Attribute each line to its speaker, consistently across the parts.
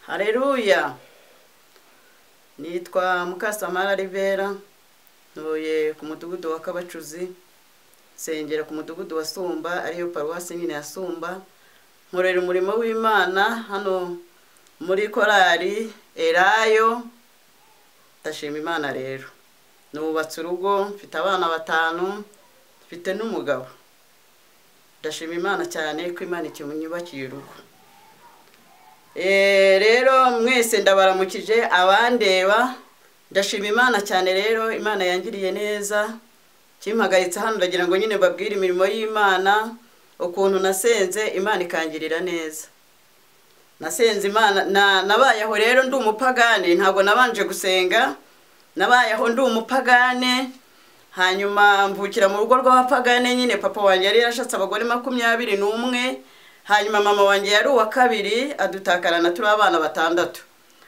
Speaker 1: Haleluya. Nitwa Mukasamara Rivera, ntuye ku mudugudu wa Kabacuzi, sengera ku mudugudu wa Sumba, ariyo paruwasi nyine ya Sumba. Nkorera umurimo w'Imana hano muri korali Elayo. Ndashima Imana rero. Nubatse urugo, mfite abana 5, mfite n'umugabo. Ndashima Imana cyane ko Imana ikimunyubakiye urugo. Rero mwese ndabaramukije abandeba. Ndashima Imana cyane rero, Imana yangiriye neza. Kimpagaritse hano ndagira ngo nyine babwire imirimo y'Imana, ukuntu nasenze Imana ikangirira neza. Nasenze Imana nabayeho rero ndi umupagane, ntabwo nabanje gusenga. Nabayeho ndi umupagane, hanyuma mvukira mu rugo rw'abapagane nyine. Papa wanjye yari yarashatse abagore 21, hanyuma mama wanjye yari uwa 2, adutakarana turi abana 6.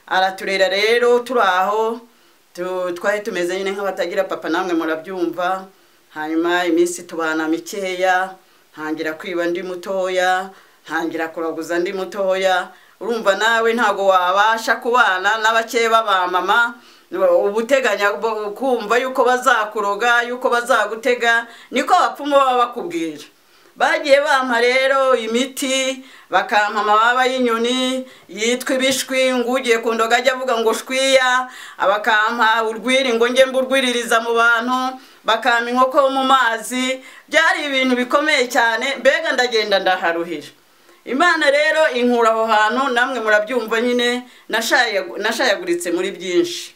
Speaker 1: Araturera rero turaho twari tumeze nyine nk'abatagira papa, namwe murabyumva. Hanyuma iminsi tubana mikeya, ntangira kwiba ndi mutoya, ntangira kuraguza ndi mutoya. Urumva nawe ntago wabasha kubana n'abakeye baba mama, ubuteganya kumva yuko bazakuroga, yuko bazagutega, niko bapfumo baba bakubwira. Bagiye bampa rero imiti, bakampa amababa y'inyoni yitwa ibishwi, ngugiye kundoga ajya avuga ngo shwiya, abakampa urwiri ngo nge mburwiririza mu bantu, bakampa inkoko mu mazi. Byari ibintu bikomeye cyane, mbega ndagenda ndaharuhira. Imana rero inkura aho hantu, namwe murabyumva nyine nashayaguritse muri byinshi.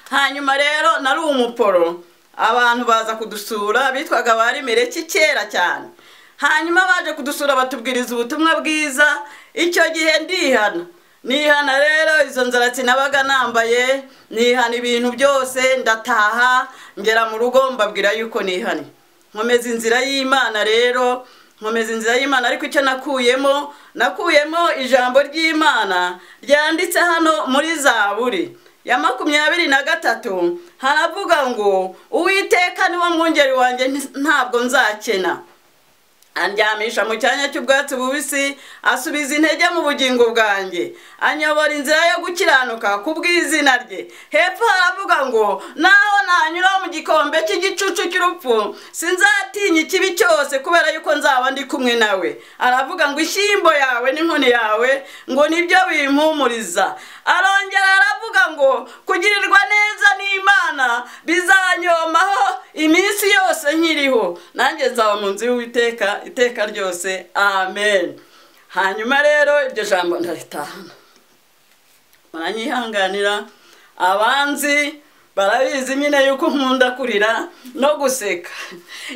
Speaker 1: Hanyuma rero nari umuporo, abantu baza kudusura bitwaga bari Mereki kera cyane. Hanyuma baje kudusura batubwiriza ubutumwa bwiza. Icyo gihe nihana rero izo nzaratsi nabaga nambaye, nihana ibintu byose, ndataha ngera mu rugo mbabwira yuko nihane. Nkomeza inzira y'Imana rero, nkomeza inzira y'Imana. Ariko icyo nakuyemo ijambo ry'Imana ryanditse hano muri Zaburi ya 23, haravuga ngo Uwiteka niwe mwungeri wanjye ntabwo nzakena. Andyamisha mu cyanya cy'ubwatsi bubisi, asubiza intege mu bugingo bwanjye, anyobora inzira yo gukiranuka kubw'izina rye. Hepfo haravuga ngo naho nanyura mu gikombe cy'igicucu cy'urupfu, sinzatinya ikibi cyose kubera yuko nzaba ndi kumwe nawe. Aravuga ngo ishyimbo yawe n'inkoni yawe ngo nibyo bimpumuriza. Arongera aravuga ngo kugirirwa neza n'Imana bizanyomaho iminsi yose nkiriho, nanjye nzaba mu nzu y'Uwiteka iteka ryose. Amen. Hanyuma rero iryo jambo ndaritahana. Muranyihanganira, abanzi barabizi nyine yuko nkunda kurira no guseka.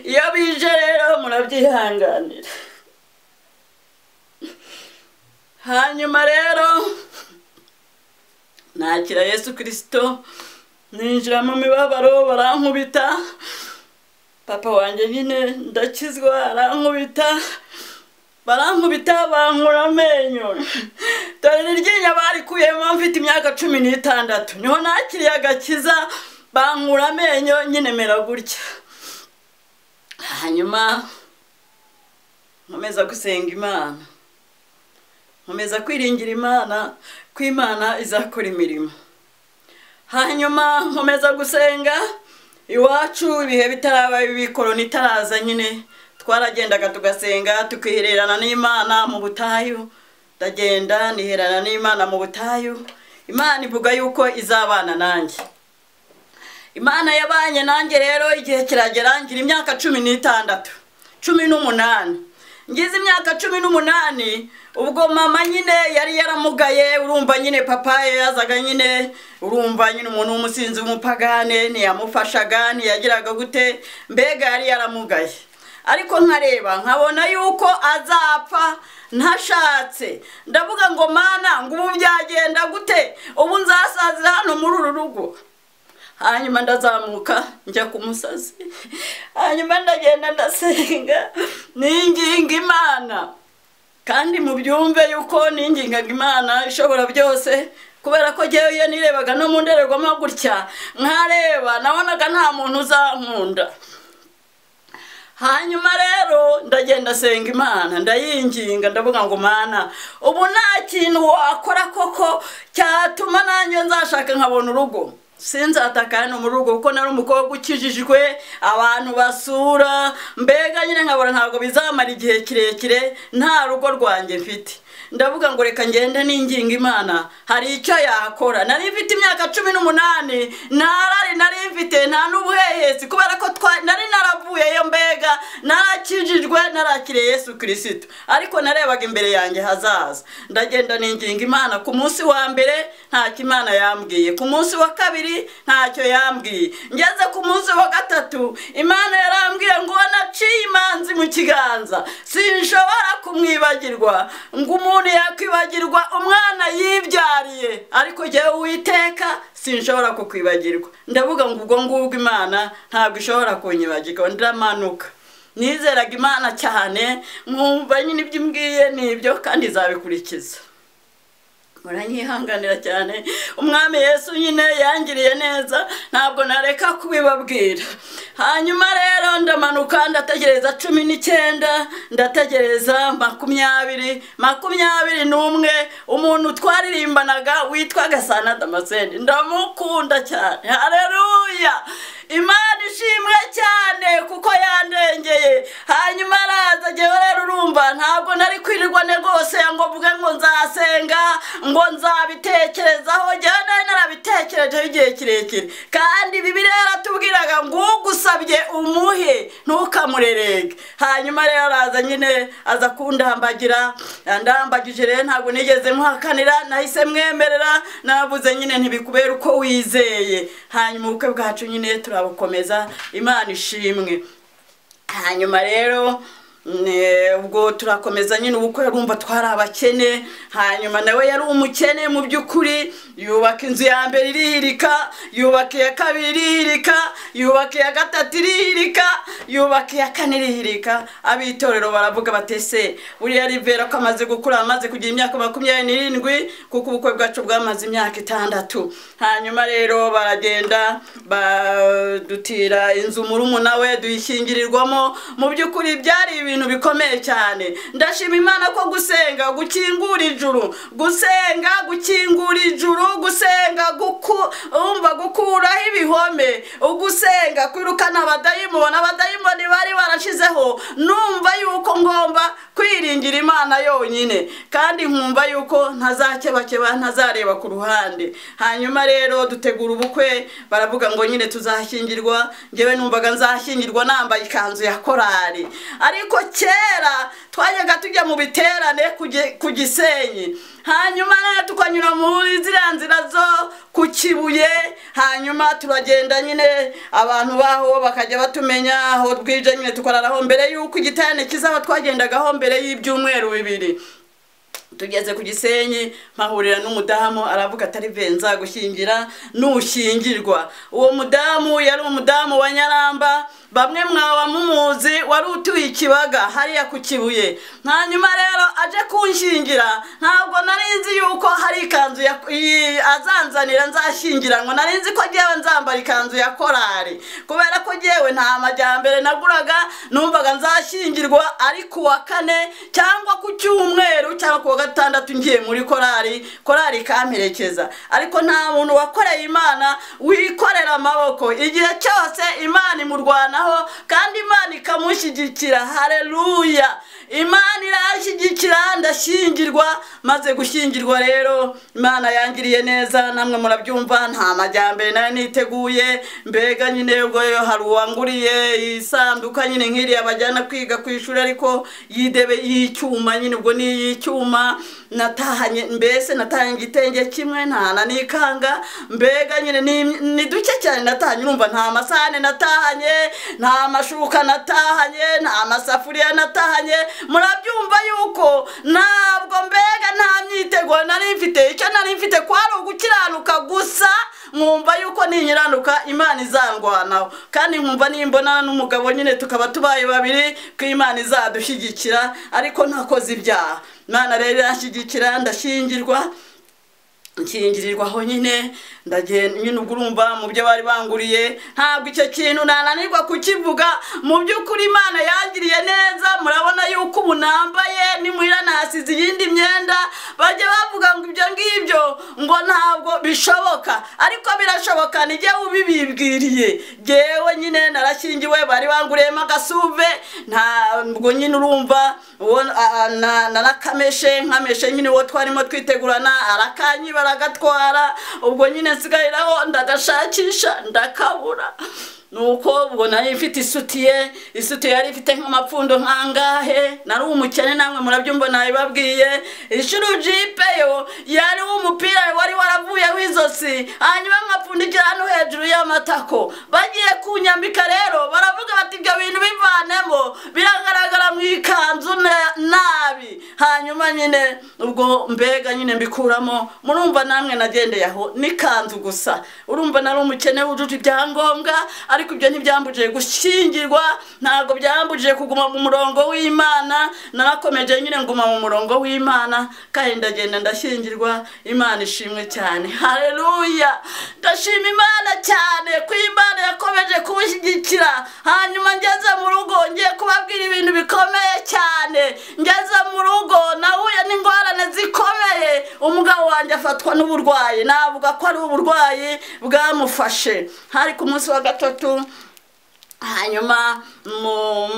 Speaker 1: Iyo bije rero murabyihanganira. Hanyuma rero nakira Yesu Kristo, ninjira mu mibabaro, barankubita. Papa wanjye nyine ndakizwa, arankubita, bankura amenyo. Dore niryinya barikuyemo mfite imyaka 16, niho nakiriye agakiza, bankura amenyo nyine mera gutya. Hanyuma nkomeza gusenga Imana, nkomeza kwiringira Imana ko Imana izakora imirimo. Hanyuma nkomeza gusenga. Iwacu ibihe bitaraba ibikoroni itaraza nyine twaragendaga tugasenga, tukihererana n'Imana mu butayu. Ndagenda niherana n'Imana mu butayu. Imana ivuga yuko izabana nanjye. Imana yabanye nanjye rero igihe kiragera ngira imyaka 18. Ngize imyaka 18, ubwo mama nyine yari yaramugaye. Urumva nyine papa yazaga nyine, urumva nyine umuntu w'umusinzi w'umupagane ntiyamufashaga, ntiyagiraga gute, mbega yari yaramugaye. Ariko nkareba nkabona yuko azapfa ntashatse. Ndavuga ngo Mana, ngo ubu byagenda gute, ubu nzasazira hano muri uru rugo. Hanyuma ndazamuka njya ku musazi. Hanyuma ndagenda ndasenga ninginga Imana, kandi mubyumve yuko ningingaga Imana ishobora byose, kubera ko jewe nirebaga no mu ndererwamo gutya nkareba, nabonaga nta muntu uzankunda. hanyuma rero ndagenda senga Imana ndayinginga ndavuga ngo Mana ubu nta kintu wakora koko cyatuma nanjye nzashaka nkabona urugo. Sinzataka no mu rugo kuko nari umukobwa ukijijwe abantu basura mbega nyine nkabona ntabwo bizamara igihe kirekire nta rugo rwanjye mfite. Ndavuga ngo reka ngende ninginga Imana hari icyo yakora. Nari mfite imyaka 18 nari mfite nta n'ubuhehesi kubera ko nari naravuyeyo mbega narakijijwe narakiriye Yesu Kristo, ariko narebaga imbere yanjye hazaza. Ndagenda ninginga Imana. Ku munsi wa mbere nta Imana yambwiye, ku munsi wa kabiri ntacyo yambwiye, ngeze ku munsi wa gatatu Imana yarambwiye ngo naciye imanzi mu kiganza sinshobora kumwibagirwa, ngo umuntu yakwibagirwa umwana yibyariye ariko jyewe Uwiteka sinshobora kukwibagirwa. Ndavuga ngo ubwo ngubwo Imana ntabwo ishobora kunyibagirwa. Ndamanuka nizeraga Imana cyane, nkumva nyine ibyo imbwiye nibyo kandi izabikurikiza. Muranyihanganira cyane, umwami Yesu nyine yangiriye neza ntabwo nareka kubibabwira. Hanyuma rero ndamanuka ndategereza 19, ndategereza 21 umuntu twaririmbanaga witwa Gasana Damascene ndamukunda cyane. Haleluya, Imana ishimwe cyane kuko yandengeye. Hanyuma araza jyewe rero urumva ntabwo nari kwirirwa rwose ngo mvuge ngo nzasenga ngo nzabitekerezaho. Jyewe narabitekerejeho igihe kirekire, kandi Bibiliya yaratubwiraga ngo ugusabye umuhe ntukamurerege. Hanyuma rero araza nyine aza kundambagira, ndambagije rero ntabwo nigeze muhakanira, nahise mwemerera, navuze nyine ntibikubera uko wizeye. Hanyuma ubukwe bwacu nyine turabukomeza, Imana ishimwe. Hanyuma rero ubwo turakomeza nyine ubukwe, urumva twari abakene. Hanyuma nawe yari umukene mu by'ukuri, yubaka inzu ya mbere irihirika, yubaka iya kabiri irihirika, yubaka iya gatatu irihirika, yubaka iya kane irihirika. Abitorero baravuga batese buriya Rivera ko amaze gukura, amaze kugira imyaka 27 kuko ubukwe bwacu bwamaze imyaka 6. Hanyuma rero baragenda badutira inzu murumuna we duyishingirirwamo. Mu by'ukuri byari ibintu bikomeye cyane. Ndashima Imana ko gusenga gukingura ijuru, gusenga gukingura ijuru, gusenga gukuraho ibihome, ugusenga kwirukana abadayimoni bari barashizeho. Numva yuko ngomba kwiringira Imana yonyine, kandi nkumva yuko ntazakebakeba, ntazareba ku ruhande. Hanyuma rero dutegura ubukwe, baravuga ngo nyine tuzashyingirwa. Ngewe numvaga nzashyingirwa nambaye ikanzu ya korari, ariko kera twajyaga tujya mu biterane ku Gisenyi. Hanyuma rero tukanyura muri ziriya nzira zo ku Kibuye. Hanyuma turagenda nyine abantu baho bakajya batumenya aho bwije nyine tukararaho mbere yuko igiterane kizaba. Twagendagaho mbere y'ibyumweru 2. Tugeze ku Gisenyi mpahurira n'umudamu, aravuga atari venza gushyingira n'ushyingirwa. Uwo mudamu yari umudamu wa Nyaramba, bamwe mwaba mumuzi, wari utuye Kibaga hariya ku Kibuye. Hanyuma rero aje kunshingira, ntabwo narinzi yuko hari ikanzu azanzanira nzashyingiranwa. Narinzi ko jyewe nzambara ikanzu ya korari, kubera ko jyewe nta majyambere naguraga. Numvaga nzashyingirwa ariko wa 4 cyangwa ku cyumweru cyangwa ku wa 6 ngiye muri korari kamperekeza. Ariko nta muntu wakoreye Imana wikorera amaboko. Igihe cyose Imana imurwanaho kandi Imana ikamushyigikira. Haleluya, Imana irashyigikira. Ndashyingirwa, maze gushyingirwa rero Imana yangiriye neza, namwe murabyumva. Nta majyambere nayo niteguye, mbega nyine ubwo hari uwanguriye isanduka nyine nk'iriya bajyana kwiga ku ishuri, ariko yidebe y'icyuma nyine, ubwo ni y'icyuma. Natahanye mbese natahanye igitenge kimwe, ntana nikanga, mbega nyine ni duke cyane natahanye. Urumva nta masahane natahanye, nta mashuka natahanye, nta masafuriya natahanye. Murabyumva yuko ntabwo mbega nta myitego nari mfite. Icyo nari mfite kwari ugukiranuka gusa, nkumva yuko ninyiranuka Imana izangwanaho, kandi nkumva nimbona n'umugabo nyine tukaba tubaye babiri ko Imana izadushyigikira, ariko ntakoze ibyaha. Imana rero irashyigikira, ndashyingirwa. nkingirirwaho nyine ndagenda nyine urumva mu byo bari banguriye ntabwo icyo kintu nananirwa kukivuga mu by'ukuri Imana yangiriye neza murabona yuko ubu nambaye nimuhira nasize iyindi myenda bajya bavuga ngo ibyo ngibyo ngo ntabwo bishoboka ariko birashoboka nijye ubibibwiriye jewe nyine narashyingiwe bari banguriyemo agasuve ntabwo nyine urumva narakameshe nkameshe nyine uwo twarimo twitegurana arakanyibara agatwara ubwo nyine nsigayiraho ndagashakisha ndakabura nuko ubwo nari mfite isutiye yari ifite nk'amapfundo nkangahe nari umukene namwe murabyumva nabibabwiye ishuru jipe yo yari umupira wari waravuye w'izosi hanyuma nkapfundikira hano hejuru y'amatako bagiye kunyambika rero baravuga bati ibyo bintu bivanemo biragaragara mu ikanzu nabi hanyuma nyine ubwo mbega nyine mbikuramo murumva namwe nagendeye aho n'ikanzu gusa urumva nari umukene wujuje ibyangombwa ariko ibyo ntibyambujije gushyingirwa ntago byambujije kuguma mu murongo w'Imana narakomeje nyine nguma mu murongo w'Imana kandi ndagenda ndashyingirwa Imana ishimwe cyane haleluya ndashima Imana cyane ko Imana yakomeje kubishyigikira hanyuma ngeze mu rugo ngiye kubabwira ibintu bikomeye cyane ngeze mu rugo nahuye n'ingorane zikomeye umugabo wanjye afatwa n'uburwayi navuga ko ari uburwayi bwamufashe hari ku munsi wa gatatu hanyuma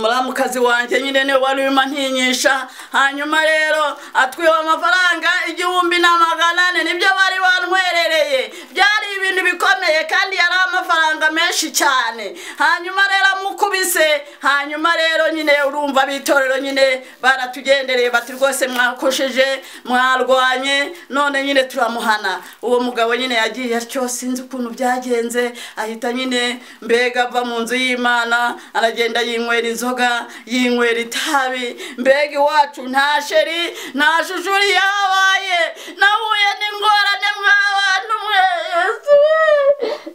Speaker 1: muramukazi wanjye nyine ne wari urimo ntinyisha hanyuma rero atwiwe amafaranga 1,400 nibyo bari bantwerereye byari ibintu bikomeye kandi yari amafaranga menshi cyane hanyuma rero mukubise hanyuma rero nyine urumva bitorero nyine baratugendereye bati rwose mwakosheje mwarwanye none nyine turamuhana uwo mugabo nyine yagiye atyo sinzi ukuntu byagenze ahita nyine mbega ava mu nzu y'Imana aragenda yinywera inzoga yinywera itabi mbega iwacu nta sheri nta shujuri yabaye nahuye n'ingorane mw'abantu mwese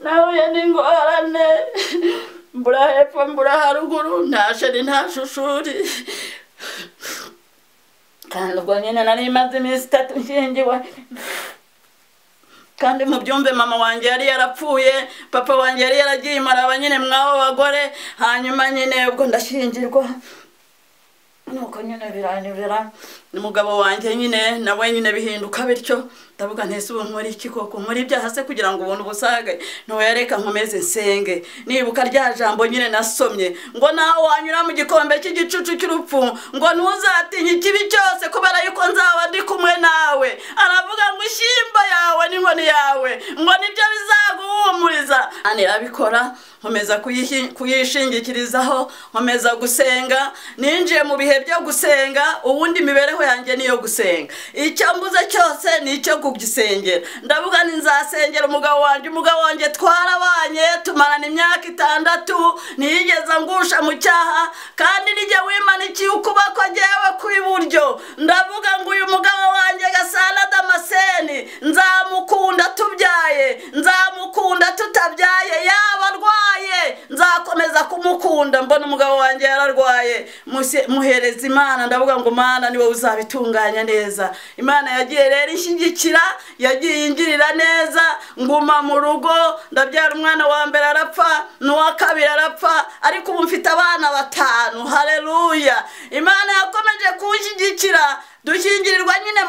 Speaker 1: nahuye n'ingorane mbura hepfo mbura haruguru nta sheri nta shushuri kandi ubwo nyine nari maze iminsi 3 nshyingiwe kandi mu byumve mama wanjye yari yarapfuye papa wanjye yari yaragiye maraba nyine mwabo bagore hanyuma nyine ubwo ndashyingirwa nuko nyine biranibera n'umugabo wanjye nyine nawe nyine bihinduka bityo ndavuga ntese ubu nkora iki koko muri ibyaha se kugira ngo ubone ubusage no yareka nkomeze nsenge nibuka rya jambo nyine nasomye ngo naho wanyura mu gikombe cy'igicucu cy'urupfu ngo ntuzatinye ikibi cyose kubera yuko nzaba ndi kumwe nawe aravuga ngo ishyimbo yawe n'inkoni yawe ngo nibyo bizaguhumuriza anirabikora nkomeza kuyishingikirizaho nkomeza gusenga ninjiye mu bihe byo gusenga ubundi imibereho yanjye niyo gusenga icyo mbuze cyose nicyo kugisengera ndavuga ni nzasengera umugabo wanjye twarabanye tumarana imyaka 6 niyigeza ngusha mu cyaha kandi nijye wimanikiye ukuboko jewe kw'iburyo ndavuga ngo uyu mugabo wanjye Gasana Damascene nzamukunda tubyaye nzamukunda tutabyaye yaba arwaye nzakomeza kumukunda mbona umugabo wanjye yararwaye muhereza Imana ndavuga ngo Mana niwe uzabitunganya neza Imana yagiye rero inshyigikira yagiye ingirira neza nguma mu rugo ndabyara umwana wa mbere arapfa n'uwa kabiri arapfa ariko ubu mfite abana 5 haleluya Imana yakomeje kunshyigikira dushyingirirwa nyine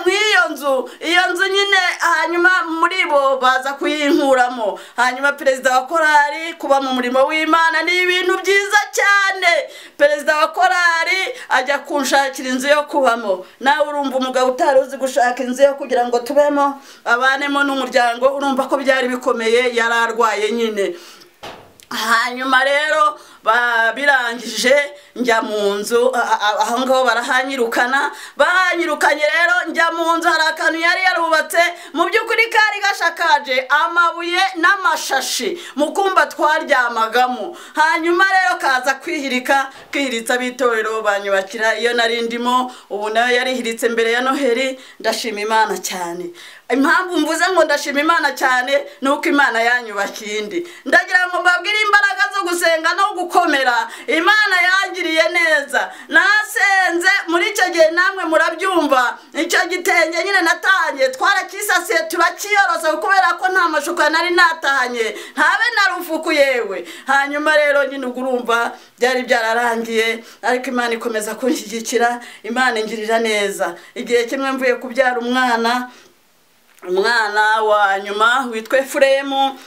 Speaker 1: iyo nzu nyine hanyuma muri bo baza kuyinkuramo hanyuma perezida wa korali kuba mu murimo w'Imana ni ibintu byiza cyane perezida wa korali ajya kunshakira inzu yo kubamo nawe urumva umugabo utaruzi gushaka inzu yo kugira ngo tubemo abanemo n'umuryango urumva ko byari bikomeye yararwaye nyine hanyuma rero birangije njya mu nzu aho ngaho barahanyirukanye rero njya mu nzu hari akantu yari yarubatse mu by'ukuri kari gashakaje amabuye n'amashashi mu kumba twaryamagamo hanyuma rero kaza kwihiritsa bitorero banyubakira iyo nari ndimo ubu nayo yarihiritse mbere ya Noheli ndashima Imana cyane impamvu mvuze ngo ndashima Imana cyane nuko Imana yanyubakiye indi ndagira ngo mbabwire imbaraga zo gusenga no gukomera. Imana yangiriye neza, nasenze muri icyo gihe namwe murabyumva. Icyo gitenge nyine natanye twarakisasiye turakiyorosa kubera ko nta mashuka nari natahanye, ntabe narufuku yewe. Hanyuma rero nyine urumva byari byararangiye, ariko Imana ikomeza kunshyigikira, Imana ingirira neza. Igihe kimwe mvuye kubyara umwana wa nyuma witwa Efuremu,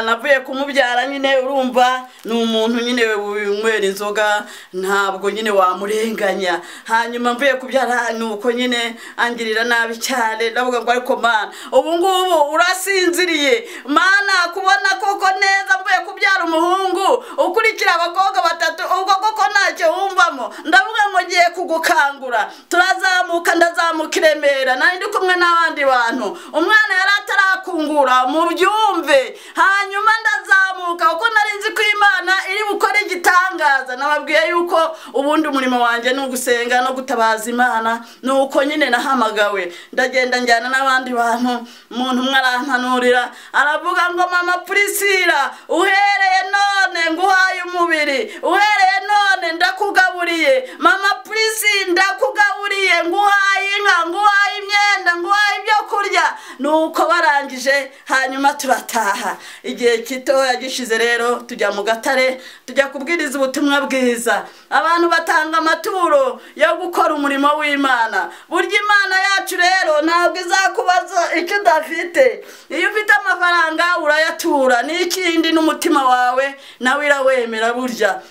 Speaker 1: navuye kumubyara nyine urumva ni umuntu nyine winywera inzoga, ntabwo nyine wamurenganya. Hanyuma mvuye kubyara nuko nyine angirira nabi cyane, ndavuga ngo ariko Mana ubu ngubu urasinziriye Mana, kubona koko neza mvuye kubyara umuhungu ukurikira abakobwa batatu, ubwo koko ntacyo wumvamo. Ndavuga ngo ngiye kugukangura, turazamuka, ndazamuka i Remera, nari ndi kumwe n'abandi bantu. Umwana yari atarakungura mu byumve. Hanyuma ndazamuka uko nari nzi ko Imana iri bukore igitangaza. Nababwiye yuko ubundi umurimo wanjye ni ugusenga no gutabaza Imana, nuko nyine nahamagawe. Ndagenda njyana n'abandi bantu, umuntu umwe arantanurira aravuga ngo mama Priscilla, uhereye none nguhaye umubiri, uhereye none ndakugaburiye mama Priscilla, ndakugaburiye, nguhaye inka, nguhaye imyenda, nguhaye ibyo kurya. Nuko barangije hanyuma turataha. Igihe kito yagishize rero tujya mu Gatare, tujya kubwiriza ubutumwa bwiza. Abantu batanga amaturo yo gukora umurimo w'Imana. Burya Imana yacu rero ntabwo izakubaza icyo udafite. Iyo ufite amafaranga urayatura, n'ikindi n'umutima wawe nawe irawemera burya.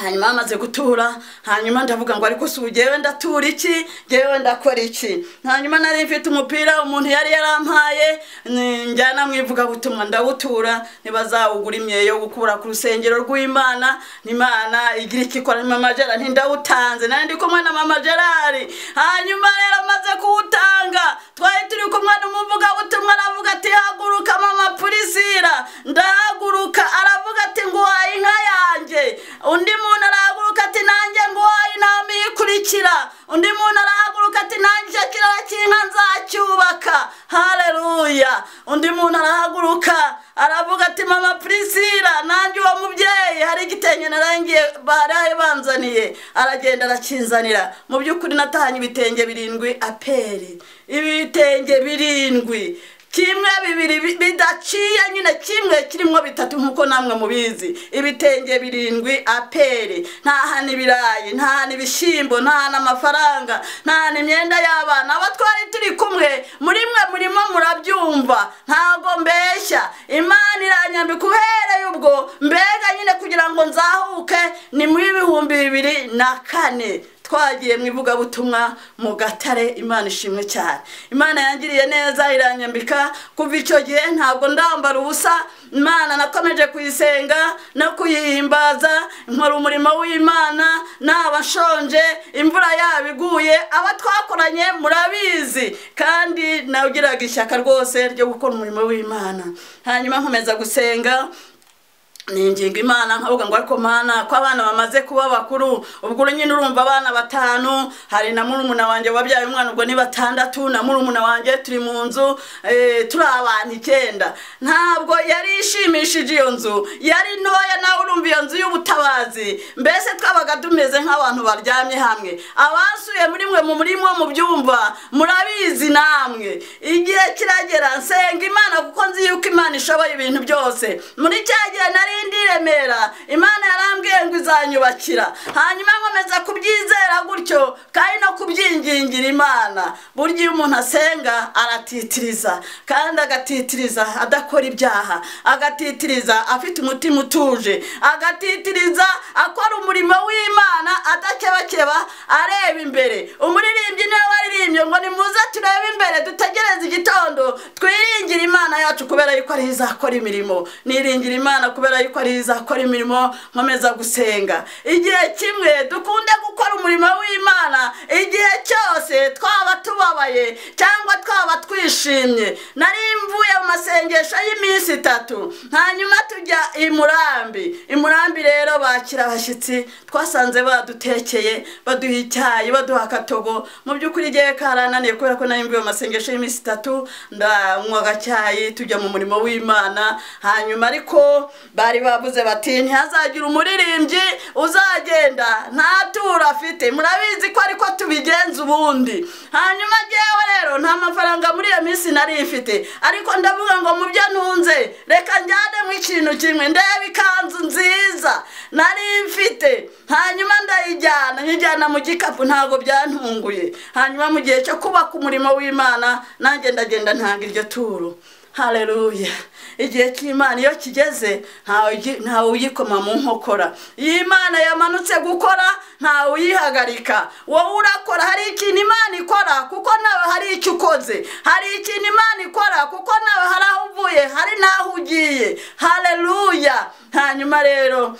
Speaker 1: Hanyuma amaze gutura, hanyuma ndavuga ngo ariko si ugewe ndatura iki, ngewe ndakora iki. Hanyuma nari mfite umupira umuntu yari yarampaye, njyana mwivuga butumwa ndawutura, ntibazawugura imyeyo yo gukura ku rusengero rw'Imana. N'Imana igira ikikora. Mama Gerard ndawutanze, nari ndi kumwe na Mama Gerard. Hanyuma rero amaze kuwutanga, twari turi kumwe n'umuvuga butumwa, aravuga ati haguruka mama Priscilla. Ndahaguruka, aravuga ati nguhaye inka yanjye. Undi muntu arahaguruka ati nanjye nguhaye intama ikurikira. Undi muntu arahaguruka ati nanjye kirara cy'inka nzacyubaka. Haleluya. Undi muntu arahaguruka aravuga ati mama Priscilla, nanjye uwo mubyeyi hari igitenge narangiye baraye banzaniye. Aragenda arakinzanira. Mu by'ukuri natahanye ibitenge 7 aperi, ibitenge 7, kimwe bibiri bidaciye nyine, kimwe kirimo 3 nkuko namwe mubizi. Ibitenge 7 aperi, nta n'ibirayi, nta n'ibishimbo, nta n'amafaranga, nta n'imyenda y'abana. Abo twari turi kumwe muri mwe murimo murabyumva, ntago mbeshya. Imana iranyambika uhereye ubwo mbega nyine kugira ngo nzahuke ni mu 2004. Twagiye mwivuga butumwa mu Gatare. Imana ishimwe cyane. Imana yangiriye neza, iranyambika. Kuva icyo gihe ntabwo ndambara ubusa. Imana nakomeje kuyisenga no kuyihimbaza, nkora umurimo w'Imana. Nabashonje imvura yabiguye, aba twakoranye murabizi, kandi nawugiraga ishyaka rwose ryo gukora umurimo w'Imana. Hanyuma nkomeza gusenga, ninginga Imana nkavuga ngo ariko Mana, ko abana bamaze kuba bakuru, ubwo nyine urumva abana 5, hari na murumuna wanjye wabyaye umwana ubwo ni 6, na murumuna wanjye turi mu nzu, turi abantu 9. Ntabwo yari ishimishije iyo nzu, yari ntoya. Nawe urumva iyo nzu y'ubutabazi, mbese twabaga tumeze nk'abantu baryamye hamwe. Abasuye muri mwe mu murimo mu byumva murabizi namwe. Igihe kiragera nsenga Imana kuko nzi yuko Imana ishoboye ibintu byose. Muri cyagiye nari ndi Remera, Imana yarambwiye ngo izanyubakira. Hanyuma nkomeza kubyizera gutyo kandi no kubyingingira Imana. Burya iyo umuntu asenga aratitiriza, kandi agatitiriza adakora ibyaha, agatitiriza afite umutima utuje, agatitiriza akora umurimo w'Imana adakebakeba areba imbere. Umuririmbyi niwe waririmbye ngo nimuze turebe imbere, dutegereze igitondo, twiringire Imana yacu kubera yuko ari izakora imirimo. Niringira Imana kubera yuko ari izakora imirimo. Nkomeza gusenga. Igihe kimwe dukunde gukora umurimo w'Imana, igihe cyose twaba tubabaye cyangwa twaba twishimye. Nari mvuye mu masengesho y'iminsi 3, hanyuma tujya i Murambi rero bakira abashyitsi. Twasanze badutekeye, baduha icyayi, baduha akatogo. Mu by'ukuri igihe karananiye kubera ko nari mvuye mu masengesho y'iminsi 3, ndanywa agacyayi. Sinai tujya mu murimo w'Imana. Hanyuma ariko bari bavuze bati ntihazagira umuririmbyi uzagenda nta turo afite. Murabizi ko ariko tubigenza ubundi. Hanyuma jewe rero nta mafaranga muri iyo minsi nari mfite, ariko ndavuga ngo mu byo ntunze reka njyane mu ikintu kimwe, ndebe ikanzu nziza nari mfite. Hanyuma njyana mu gikapu, ntago byantunguye. Hanyuma mu gihe cyo kubaka umurimo w'Imana nanjye ndagenda ntanga iryo turo. Haleluya. Igihe cy'Imana iyo kigeze ntawe uyikoma mu nkokora. Iyo Imana yamanutse gukora ntawe uyihagarika. Wowe urakora, hari ikintu Imana ikora kuko nawe hari icyo ukoze. Hari ikintu Imana ikora kuko nawe hari aho uvuye, hari naho ugiye. Haleluya. Hanyuma rero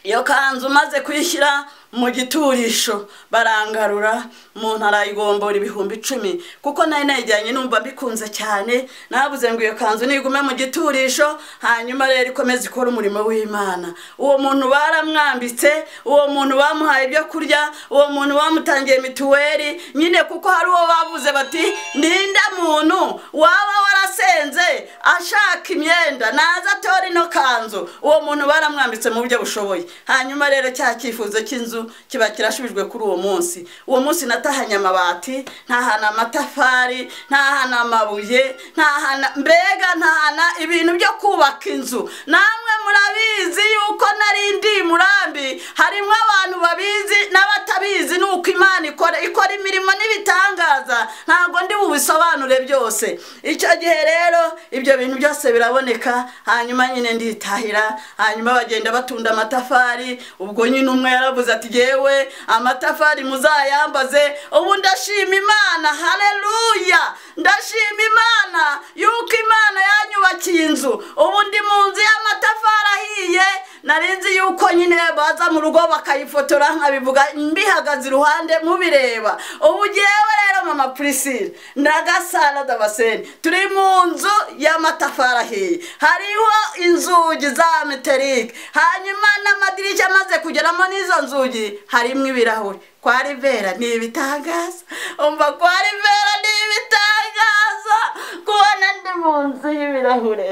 Speaker 1: iyo kanzu maze kwishyira mu giturisho barangarura, umuntu arayigombora 10,000 kuko nari najyanye numva bikunze cyane. Nabuze ngo iyo kanzu nigume mu giturisho, hanyuma rero ikomeze ikora umurimo w'Imana. Uwo muntu baramwambitse, uwo muntu bamuhaye ibyo kurya, uwo muntu bamutangiye mituweli nyine, kuko hari uwo bavuze bati ninde muntu waba warasenze ashaka imyenda naza atora ino kanzu. Uwo muntu baramwambitse mu buryo bushoboye. Hanyuma rero cya cyifuzo cy'inzu kiba kirashubijwe kuri uwo munsi. Uwo munsi natahanye amabati, ntahana amatafari, ntahana amabuye, ntahana ibintu byo kubaka inzu. Namwe murabizi yuko nari ndi Murambi, harimo abantu babizi n'abatabizi nuko Imana ikora imirimo n'ibitangaza. Ntago ndi bubisobanure byose. Icyo gihe rero ibyo bintu byose biraboneka. Hanyuma nyine nditahira, hanyuma bagenda batunda amatafari. Ubwo nyine umwe yaravuze ati yewe amatafari muzayambaze. Ubu ndashima Imana. Haleluya. Ndashima Imana yuko Imana yanyubakiye inzu. Ubu ndi mu nzu y'amatafari ahiye. Narinzi yuko nyine baza mu rugo bakayifotora nkabivuga mbihagaze iruhande mubireba. Ubu jewe rero mama Priscilla ndagasana Damascene turi mu nzu y'amatafari ahiye. Hariho inzugi za metallic, hanyuma n'amadirishya maze kugeramo n'izo nzugi harimo ibirahuri. Kwa Rivera ni ibitangaza. Umva kwa Rivera ni ibitangaza kubona ndi mu nzu y'ibirahure.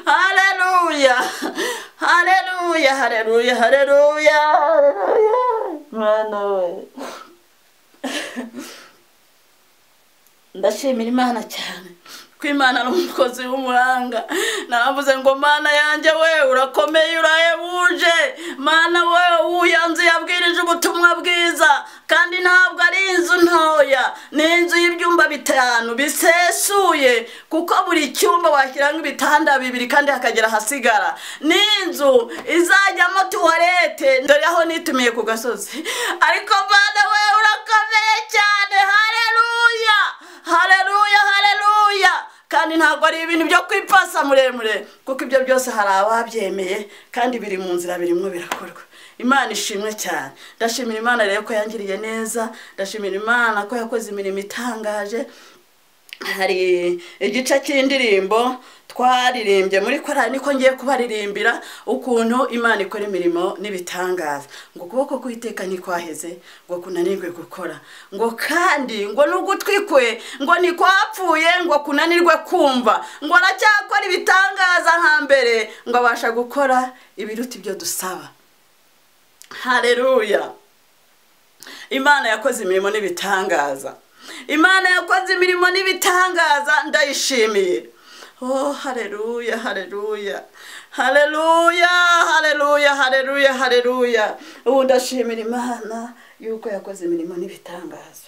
Speaker 1: Haleluya. Haleluya. Haleluya. Haleluya. Mwana we. Ndashimira Imana cyane. Imana n'umukozi w'umuhanga. Naravuze ngo Mana yanjye we urakomeye urahebuje. Mana we uyanze yabwirije ubutumwa bwiza, kandi ntabwo ari inzu ntoya, ni inzu y'ibyumba 5 bisesuye, kuko buri cyumba washyiramo ibitanda 2 kandi hakagera hasigara. Ni inzu izajyamo tuwarete. Dore aho nitumiye ku gasozi. Ariko Mana we urakomeye cyane. Haleluya. Haleluya. Haleluya. Kandi ntabwo ari ibintu byo kwipasa muremure, kuko ibyo byose hari ababyemeye kandi biri mu nzira birimo birakorwa. Imana ishimwe cyane. Ndashimira Imana rero ko yangiriye neza. Ndashimira Imana ko yakoze imirimo itangaje. Hari igice cy'indirimbo twaririmbye muri korali, niko ngiye kubaririmbira ukuntu Imana ikora imirimo n'ibitangaza. Ngo kuboko kw'Iteka ntikwaheze, ngo kunanirwe gukora, ngo kandi ngo n'ugutwikwe ngo ntikwapfuye, ngo kunanirwe kumva, ngo aracyakora ibitangaza nka mbere, ngo abasha gukora ibiruta ibyo dusaba. Haleluya. Imana yakoze imirimo n'ibitangaza. Imana yakoze imirimo n'ibitangaza, ndayishimiye. Oh, haleluya. Haleluya. Haleluya. Haleluya. Haleluya. Haleluya. Ubu ndashimira Imana yuko yakoze imirimo n'ibitangaza.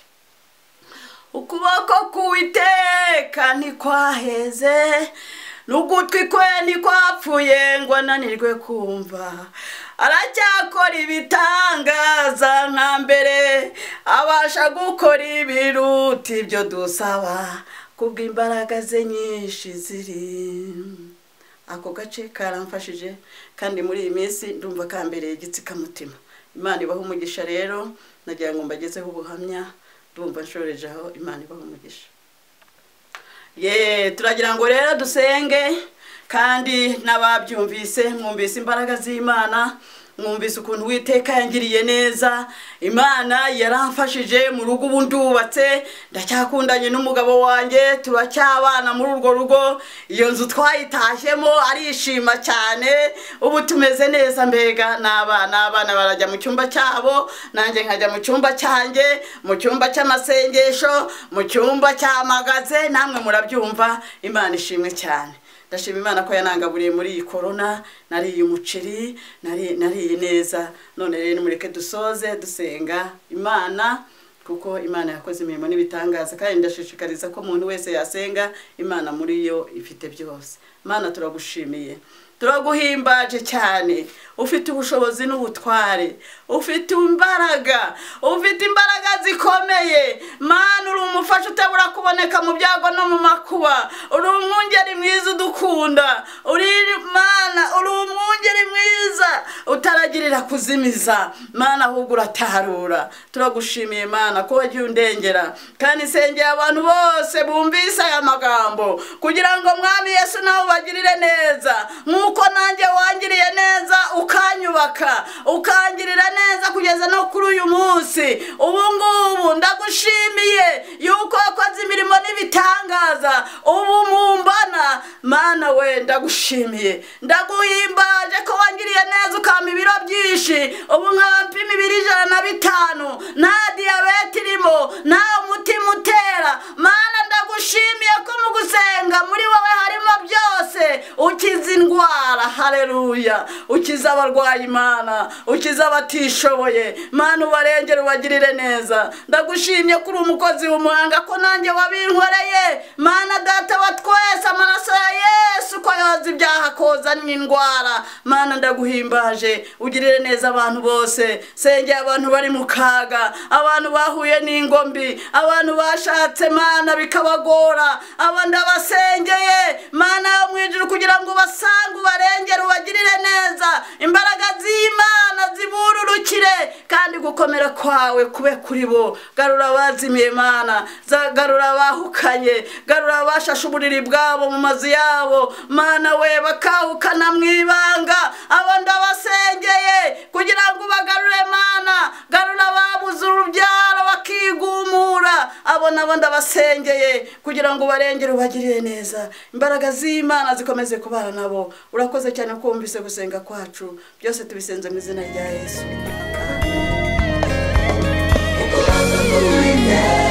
Speaker 1: Ukuboko k'Uwiteka ntikwaheze, n'ugutwi kwe ntikwapfuye, ngo ananirwe kumva, aracyakora ibitangaza nka mbere, abasha gukora ibiruta ibyo dusaba, kubw'imbaraga ze nyinshi ziri. Ako gace karamfashije, kandi muri iyi minsi ndumva kambereye igitsikamutima. Imana ibaha umugisha rero. Nagira ngo mbagezeho ubuhamya, ndumva nshoreje aho. Imana ibaha umugisha. Turagira ngo rero dusenge, kandi n'ababyumvise mwumvise imbaraga z'Imana. mwumvise ukuntu Uwiteka yangiriye neza. Imana yaramfashije mu rugo ubu ndubatse, ndacyakundanye n'umugabo wanjye, turacyabana muri urwo rugo. Iyo nzu twayitashyemo arishima cyane, ubu tumeze neza. Mbega n'abana barajya mu cyumba cyabo, nanjye nkajya mu cyumba cyanjye, mu cyumba cy'amasengesho, mu cyumba cy'amagaze. Namwe murabyumva. Imana ishimwe cyane. Ndashima Imana ko yanangaburiye muri iyi corona. Nariye umuceri, nariye neza. None rero mureke dusoze dusenga Imana, kuko Imana yakoze imirimo n'ibitangaza, kandi ndashishikariza ko umuntu wese yasenga. Imana muri yo ifite byose. Imana turagushimiye, turaguhimbaje cyane. Ufite ubushobozi n'ubutware, ufite imbaraga zikomeye. Mana uri umufasha utabura kuboneka mu byago no mu makuba. Uri umwungeri mwiza udukunda. Mana uri umwungeri mwiza utaragirira kuzimiza. Mana ahubwo uratarura. Turagushimiye Mana ko wagiye undengera, kandi sengeye abantu bose bumvise aya magambo, kugira ngo Mwami Yesu nawe bagirire neza nkuko nanjye wangiriye neza, ukanyubaka ukangirira neza kugeza no kuri uyu munsi. Ubu ngubu ndagushimiye yuko wakoze imirimo n'ibitangaza. Ubu mumbana Mana we, ndagushimiye, ndaguhimbaje ko wangiriye neza ukampa ibiro byinshi. Ubu nkaba mpima ibiro 105, nta diyabete irimo, nta umutima utera. Mana ndagushimiye ko mu gusenga muri wowe harimo byose. Ukiza indwara, haleluya. Ukiza abarwayi Mana, ukiza abatishoboye. Mana ubarengere ubagirire neza. Ndagushimye kuri umukozi w'umuhanga ko nanjye wabinkoreye. Mana data wa twese, amaraso ya Yesu ko yoza ibyaha koza n'indwara. Mana ndaguhimbaje, ugirire neza abantu bose. Sengeye abantu bari mu kaga, abantu bahuye n'ingombi, abantu bashatse Mana bikabagora. Abandi abasengeye Mana yo mwijuru kugira ngo basange ubarengere ubagirire neza. Imbaraga z'Imana zibururukire, kandi gukomera kwawe kube kuri bo. Garura abazimiye Mana, garura abahukanye, garura abashashe uburiri bwabo mu mazu yabo. Mana we, bakahukana mwibanga. Abandi abasengeye kugira ngo bagarure Mana, garura ababuze urubyaro bakigumura. Abandi abasengeye kugira ngo barengere ubagirire neza. Imbaraga z'Imana zikomeze kubana nabo. Urakoze cyane ko wumvise gusenga kwacu. Byose tubisenze mu izina rya Yesu. Amen.